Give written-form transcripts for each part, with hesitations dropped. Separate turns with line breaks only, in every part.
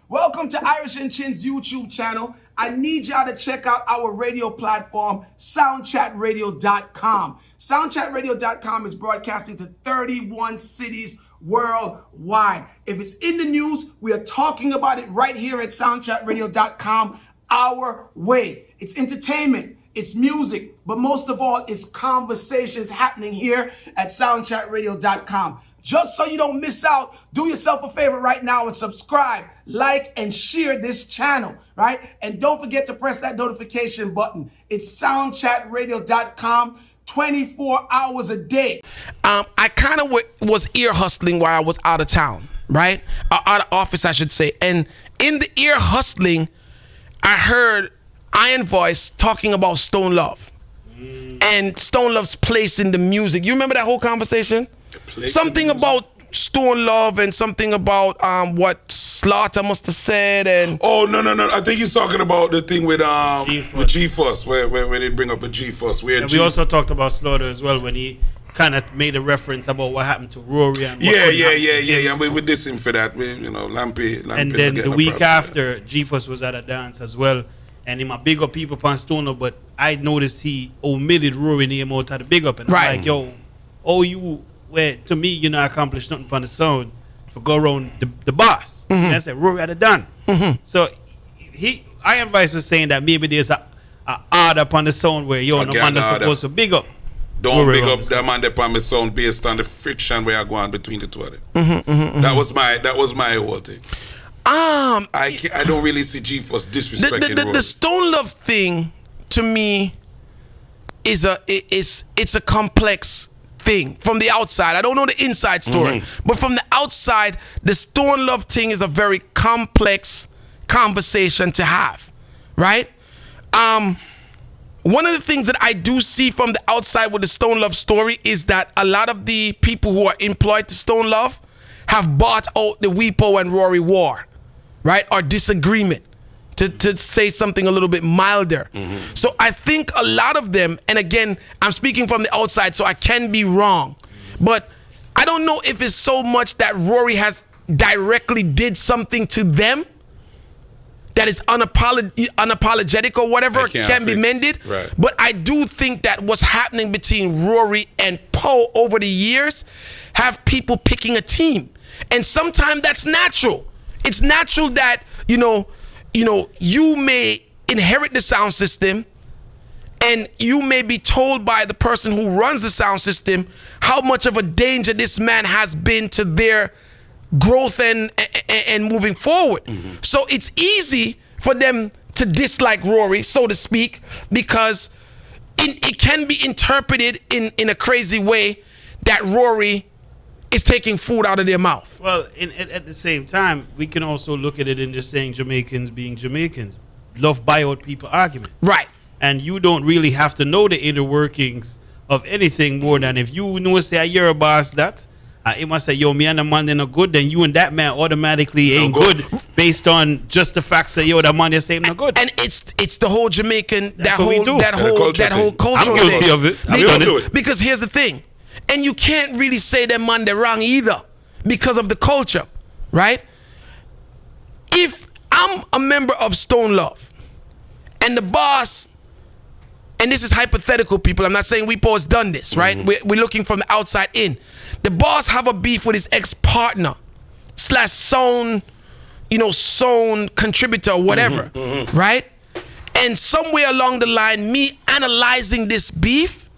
Welcome to Irish and Chin's YouTube channel. I need y'all to check out our radio platform, soundchatradio.com. Soundchatradio.com is broadcasting to 31 cities worldwide. If it's in the news, we are talking about it right here at soundchatradio.com our way. It's entertainment, it's music, but most of all, it's conversations happening here at soundchatradio.com. Just so you don't miss out, do yourself a favor right now and subscribe, like, and share this channel, right? And don't forget to press that notification button. It's soundchatradio.com 24 hours a day.
I kind of was ear hustling while I was out of town, right? Out of office, I should say. And in the ear hustling, I heard Iron Voice talking about Stone Love and Stone Love's place in the music. You remember that whole conversation? Something about Stone Love and something about what Slaughter must have said and
no. I think he's talking about the thing with G-Fuss where they bring up a G-Fuss.
We also talked about Slaughter as well when he kind of made a reference about what happened to Rory and
yeah. And we diss him for that. Lampy.
And then the week after, G-Fuss was at a dance as well, and he might big up people upon Stoner, but I noticed he omitted Rory name out of the big up, and I'm like, yo, you. Where to me, you know, accomplished nothing upon the sound for go around the boss. Mm-hmm. And I said, Rory had it done. Mm-hmm. So Iron Vice was saying that maybe there's a order upon the sound where no man is supposed to big up.
Don't
Rory
big up that man upon the sound based on the friction where I go on between the two of them. That was my whole thing. I don't really see G-Force disrespecting Rory.
The Stone Love thing to me is it's a complex thing from the outside. I don't know the inside story, but from the outside, the Stone Love thing is a very complex conversation to have, right? One of the things that I do see from the outside with the Stone Love story is that a lot of the people who are employed to Stone Love have bought out the Weepo and Rory war, right? Or disagreement, to say something a little bit milder. So I think a lot of them, and again, I'm speaking from the outside, so I can be wrong, but I don't know if it's so much that Rory has directly did something to them that is unapologetic or whatever, can be mended.
Right.
But I do think that what's happening between Rory and Poe over the years have people picking a team. And sometimes that's natural. It's natural that, you may inherit the sound system and you may be told by the person who runs the sound system how much of a danger this man has been to their growth and moving forward. So it's easy for them to dislike Rory, so to speak, because it can be interpreted in a crazy way that Rory is taking food out of their mouth.
Well, at the same time, we can also look at it in just saying Jamaicans being Jamaicans. Love buyout people argument.
Right.
And you don't really have to know the inner workings of anything more than if you know, say, you're a boss that, it must say, yo, me and the man, they're not good, then you and that man automatically ain't good based on just the fact that, yo, that man, they're saying not good.
And it's the whole Jamaican, that whole cultural
I'm guilty
thing.
of it. I'm done it.
Because here's the thing. And you can't really say that man they're wrong either because of the culture, right? If I'm a member of Stone Love and the boss, and this is hypothetical, people, I'm not saying Weepo has done this, right? We're looking from the outside in. The boss have a beef with his ex-partner / sound contributor or whatever, right? And somewhere along the line, me analyzing this beef,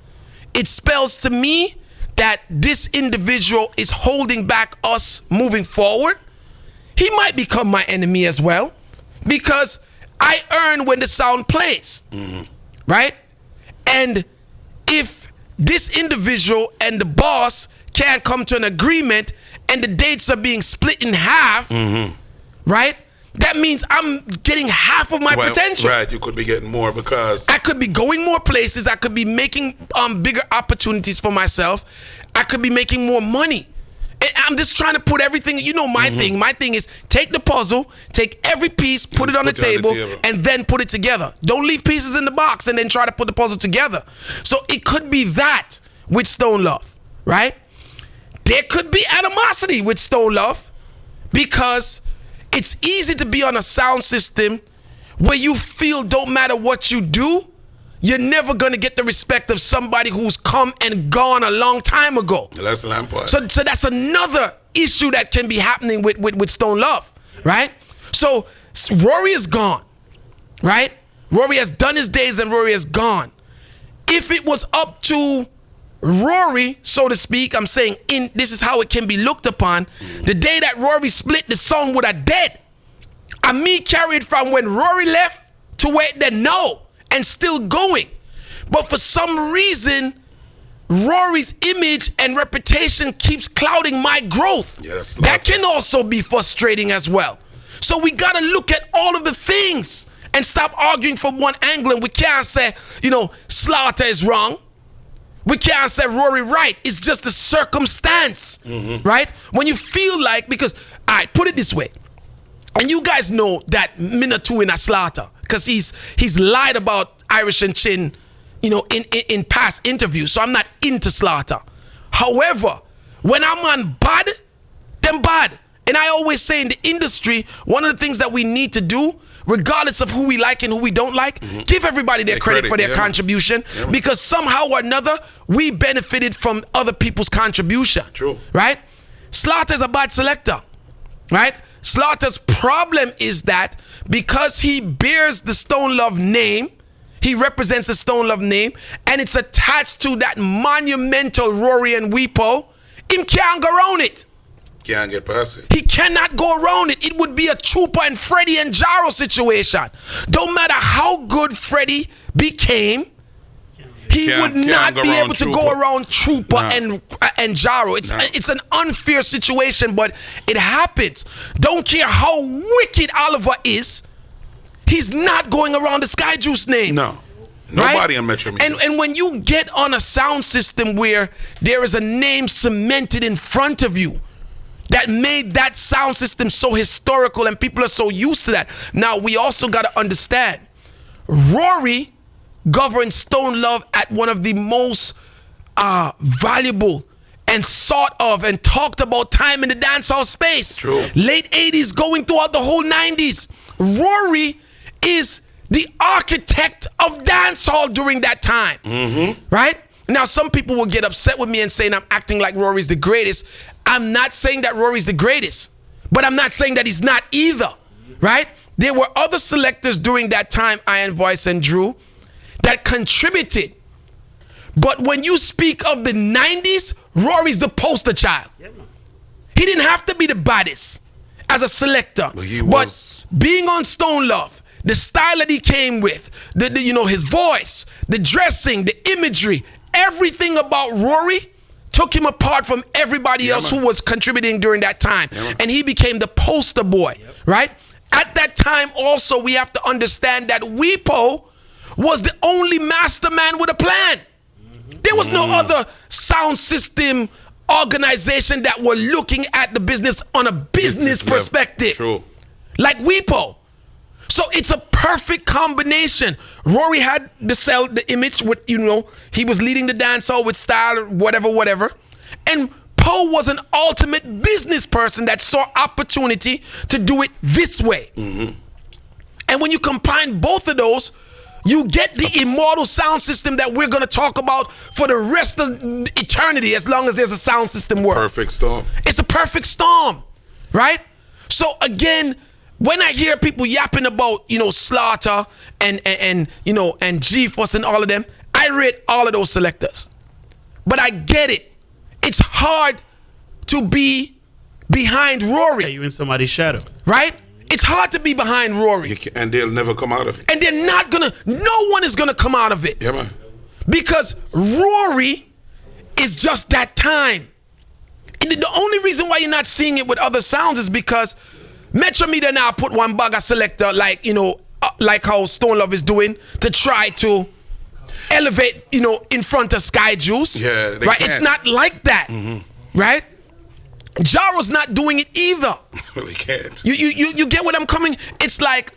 it spells to me that this individual is holding back us moving forward. He might become my enemy as well because I earn when the sound plays, right? And if this individual and the boss can't come to an agreement and the dates are being split in half, right? That means I'm getting half of my potential.
Right, you could be getting more because
I could be going more places. I could be making bigger opportunities for myself. I could be making more money. And I'm just trying to put everything, my thing. My thing is take the puzzle, take every piece, put it on the table, and then put it together. Don't leave pieces in the box and then try to put the puzzle together. So it could be that with Stone Love, right? There could be animosity with Stone Love. because it's easy to be on a sound system where you feel don't matter what you do, you're never going to get the respect of somebody who's come and gone a long time ago.
That's Lampard.
So that's another issue that can be happening with Stone Love, right? So Rory is gone, right? Rory has done his days and Rory is gone. If it was up to Rory, so to speak, I'm saying this is how it can be looked upon. The day that Rory split, the song would have dead. And me carried from when Rory left to where then no, and still going. But for some reason, Rory's image and reputation keeps clouding my growth.
Yeah,
that can also be frustrating as well. So we gotta look at all of the things and stop arguing from one angle. And we can't say, Slaughter is wrong. We can't say Rory right. It's just a circumstance, right? When you feel like, because, all right, put it this way. And you guys know that Minna too in a Slaughter, because he's lied about Irish and Chin, in past interviews. So I'm not into Slaughter. However, when I'm on bad, then bad. And I always say in the industry, one of the things that we need to do, regardless of who we like and who we don't like, give everybody their credit for their contribution, because somehow or another, we benefited from other people's contribution.
True.
Right? Slaughter's a bad selector, right? Slaughter's problem is that because he bears the Stone Love name, he represents the Stone Love name, and it's attached to that monumental Rory and Weepo, him can't go around it.
Can't get past it.
He cannot go around it. It would be a Trooper and Freddie and Jaro situation. Don't matter how good Freddie became, he would not be able to go around Trooper and Jaro. It's an unfair situation, but it happens. Don't care how wicked Oliver is, he's not going around the Sky Juice name.
No. Nobody
right?
on Metro Media.
And when you get on a sound system where there is a name cemented in front of you, that made that sound system so historical and people are so used to that. Now, we also got to understand, Rory governed Stone Love at one of the most valuable and sought of and talked about time in the dancehall space.
True.
Late 80s going throughout the whole 90s. Rory is the architect of dancehall during that time. Right? Now, some people will get upset with me and saying I'm acting like Rory's the greatest. I'm not saying that Rory's the greatest, but I'm not saying that he's not either, right? There were other selectors during that time, Iron Voice and Drew, that contributed. But when you speak of the 90s, Rory's the poster child. He didn't have to be the baddest as a selector, but being on Stone Love, the style that he came with, his voice, the dressing, the imagery, everything about Rory took him apart from everybody else who was contributing during that time. And he became the poster boy, right? At that time also, we have to understand that Weepo was the only mastermind with a plan. There was no other sound system organization that were looking at the business on a business perspective.
True.
Like Weepo. So it's a perfect combination. Rory had the image with, he was leading the dancehall with style, whatever. And Poe was an ultimate business person that saw opportunity to do it this way. And when you combine both of those, you get the immortal sound system that we're going to talk about for the rest of eternity, as long as there's a sound system work.
Perfect storm.
It's the perfect storm, right? So again, when I hear people yapping about, Slaughter and G-Force and all of them, I rate all of those selectors. But I get it. It's hard to be behind Rory.
Yeah, you in somebody's shadow.
Right? It's hard to be behind Rory.
And they'll never come out of it.
And they're not no one is gonna come out of it.
Yeah, man.
Because Rory is just that time. And the only reason why you're not seeing it with other sounds is because Metro Media now put one bag of selector like how Stone Love is doing to try to elevate, in front of Sky Juice.
Yeah, they
right?
can't.
It's not like that, right? Jaro's not doing it either.
Well, he can't.
You get what I'm coming? It's like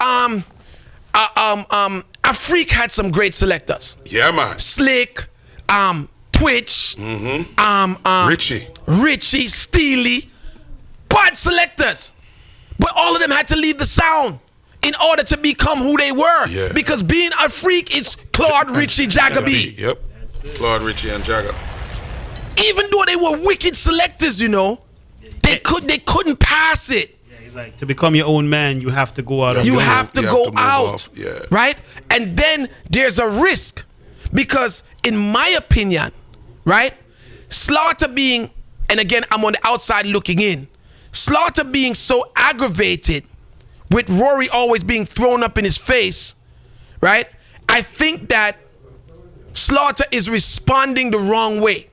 Afrique had some great selectors.
Yeah, man.
Slick, Twitch,
Richie,
Steely, bad selectors. But all of them had to leave the sound in order to become who they were.
Yeah.
Because being a freak, it's Claude, Richie, Jagger B.
Yep. Claude, Richie, and Jagger.
Even though they were wicked selectors, you know, they couldn't pass it.
Yeah, he's like, to become your own man, you have to go out.
You have to go out,
off. Yeah.
right? And then there's a risk because, in my opinion, right, Slaughter being, and again, I'm on the outside looking in, Slaughter being so aggravated with Rory always being thrown up in his face, right? I think that Slaughter is responding the wrong way.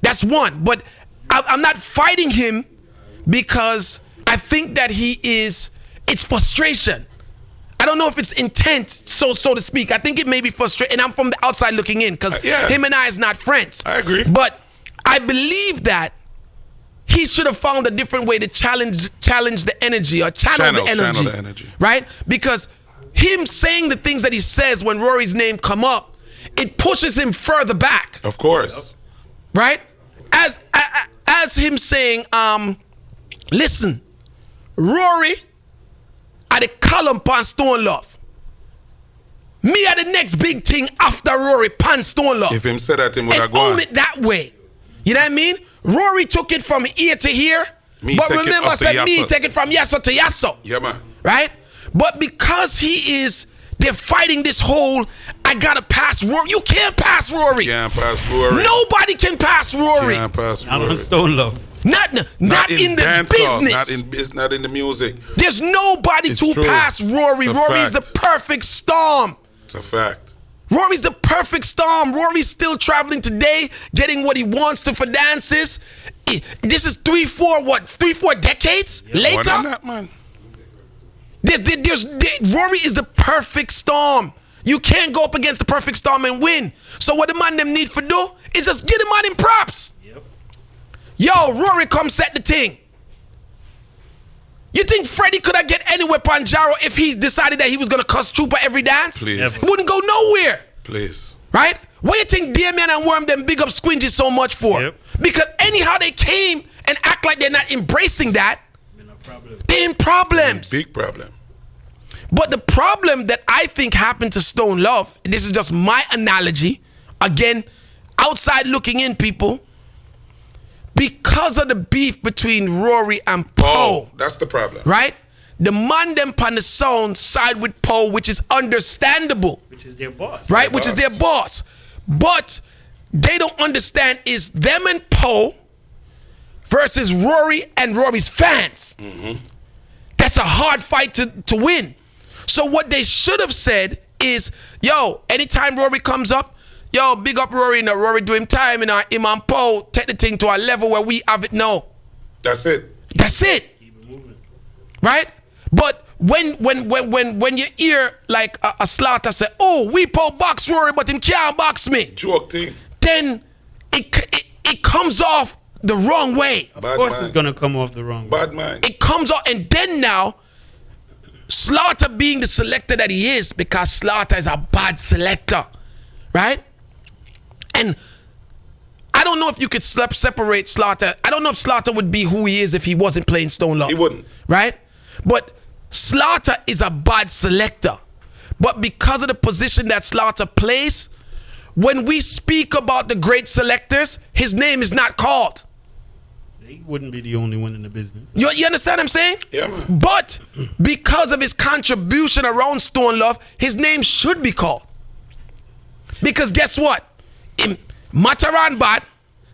That's one. But I'm not fighting him because I think that it's frustration. I don't know if it's intent, so to speak. I think it may be frustration. And I'm from the outside looking in because him and I is not friends.
I agree.
But I believe that he should have found a different way to challenge the energy or channel the energy. Right? Because him saying the things that he says when Rory's name come up, it pushes him further back.
Of course.
Right? As him saying, listen, Rory are the column pan Stone Love. Me are the next big thing after Rory pan Stone Love.
If him said that, him would have
and own
gone.
it that way. You know what I mean? Rory took it from here to here. But remember, I said me take it from Yasso to Yasso.
Yeah, man.
Right? But because they're fighting this whole, I gotta pass Rory. You can't pass Rory.
Can't pass Rory.
Nobody can pass Rory.
Can't pass Rory.
I'm on Stone Love.
Not in the business.
Not in the music.
There's nobody to pass Rory. Rory's the perfect storm.
It's a fact.
Rory's the perfect storm. Rory's still traveling today, getting what he wants to for dances. This is 3-4 decades later?
More than that, man.
Rory is the perfect storm. You can't go up against the perfect storm and win. So what the man them need for do is just get him out in props.
Yep.
Yo, Rory come set the thing. You think Freddie could have get anywhere on Jaro if he decided that he was going to cuss Trooper every dance?
Please.
It wouldn't go nowhere.
Please.
Right? What you think Damien and Worm them big up Squingy so much for?
Yep.
Because anyhow they came and act like they're not embracing that, they're in problems.
Big problem.
But the problem that I think happened to Stone Love, this is just my analogy, again, outside looking in, people, because of the beef between Rory and Poe.
That's the problem.
Right? The man them pan the sound side with Poe, which is understandable.
Which is their boss.
Right? Which is their boss. But they don't understand is them and Poe versus Rory and Rory's fans. Mm-hmm. That's a hard fight to win. So what they should have said is, yo, anytime Rory comes up, yo, big up Rory, now Rory do him time, and him and Poe take the thing to a level where we have it now.
That's it.
That's it.
Keep it moving.
Right? But when you hear like a Slaughter say, oh, we Poe box Rory, but him can't box me.
Joke thing.
Then it comes off the wrong way.
Of course it's gonna come off the wrong way.
Bad man.
It comes off, and then now, Slaughter being the selector that he is, because Slaughter is a bad selector, right? And I don't know if you could separate Slaughter. I don't know if Slaughter would be who he is if he wasn't playing Stone Love.
He wouldn't.
Right? But Slaughter is a bad selector. But because of the position that Slaughter plays, when we speak about the great selectors, his name is not called.
He wouldn't be the only one in the business.
You understand what I'm saying?
Yeah, man.
But because of his contribution around Stone Love, his name should be called. Because guess what? Mataran bad,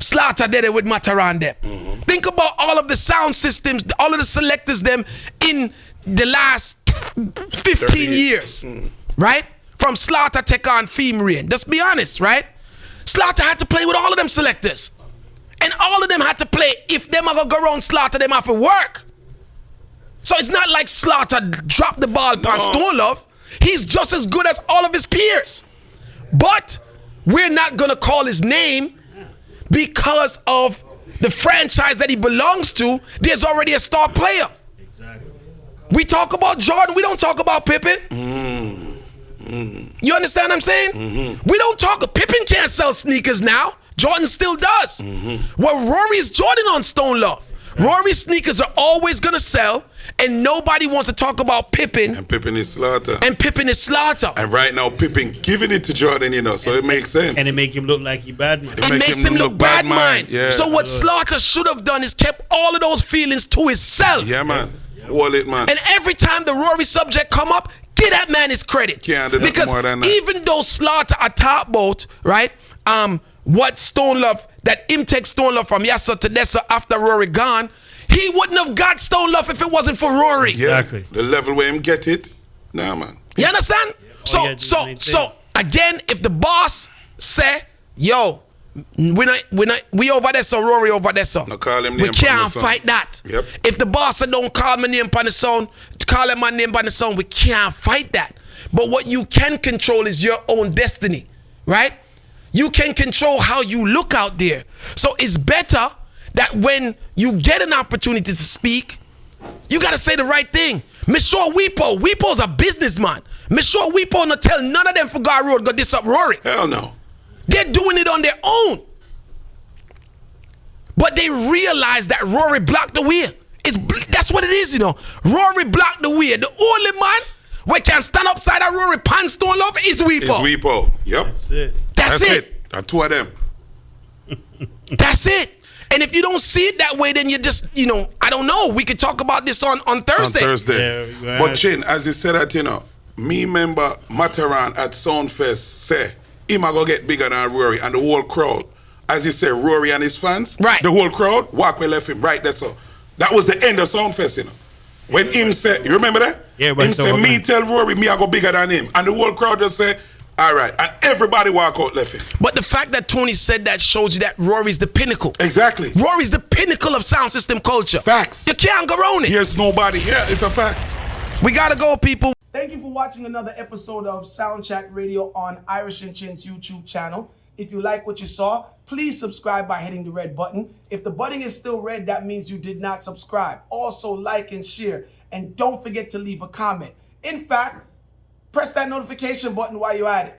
Slaughter did it with Mataran them. Mm-hmm. Think about all of the sound systems, all of the selectors them in the last 15 years. Right? From Slaughter take on Feme Rain. Just be honest, right? Slaughter had to play with all of them selectors. And all of them had to play. If them are gonna go around Slaughter, them have to work. So it's not like Slaughter dropped the ball past Stone Love. He's just as good as all of his peers. But we're not gonna call his name because of the franchise that he belongs to. There's already a star player.
Exactly.
We talk about Jordan, we don't talk about Pippen. You understand what I'm saying? We don't talk. Pippen can't sell sneakers now. Jordan still does. Well, Rory's Jordan on Stone Love. Rory sneakers are always gonna sell, and nobody wants to talk about Pippen.
And Pippen is slaughter.
And Pippen is slaughter.
And right now, Pippen giving it to Jordan, you know, so it makes sense.
And it make him look like he bad man.
It makes him look bad mind.
Yeah.
So what Slaughter should have done is kept all of those feelings to himself.
Yeah, man. Wall it, man.
And every time the Rory subject come up, give that man his credit.
Can't do
because
more than that.
even though Slaughter a top about, right? What Stone Love, that him take Stone Love from Yassa to Dessa after Rory gone, he wouldn't have got Stone Love if it wasn't for Rory.
Yeah.
Exactly.
The level where him get it, nah, man.
You understand?
Yeah.
So again, if the boss say, yo, we over there, so Rory over there, so
No, call him
we
name
can't
on the
fight
sound.
that.
Yep.
If the boss say don't call my name on the sound, call him my name on the sound, we can't fight that. But what you can control is your own destiny, right? You can control how you look out there. So it's better that when you get an opportunity to speak, you gotta say the right thing. Miss sure Weepo's a businessman. Miss sure Weepo not tell none of them for God Road got this up Rory.
Hell no.
They're doing it on their own. But they realize that Rory blocked the way. That's what it is, you know. Rory blocked the way. The only man we can stand upside of Rory pants Stone Love is Weepo.
It's Weepo. Yep.
That's it.
That's it.
That's two of them.
That's it. And if you don't see it that way, then you just, you know, I don't know. We could talk about this on Thursday.
On Thursday.
Yeah,
But Chin, as you said that, you know, me remember Mataran at Soundfest say, him a go get bigger than Rory, and the whole crowd, as you say, Rory and his fans,
right?
The whole crowd walk we left him right there. So that was the end of Soundfest, you know. When him said, you remember that?
Yeah, but
him
so
said, me
okay.
tell Rory, me I go bigger than him, and the whole crowd just say, all right, and everybody walk out left him.
But the fact that Tony said that shows you that Rory's the pinnacle.
Exactly.
Rory's the pinnacle of sound system culture.
Facts.
You can't go around it.
Here's nobody. Yeah, it's a fact.
We gotta go, people.
Thank you for watching another episode of Soundchat Radio on Irish and Chin's YouTube channel. If you like what you saw, please subscribe by hitting the red button. If the button is still red, that means you did not subscribe. Also, like and share. And don't forget to leave a comment. In fact, press that notification button while you're at it.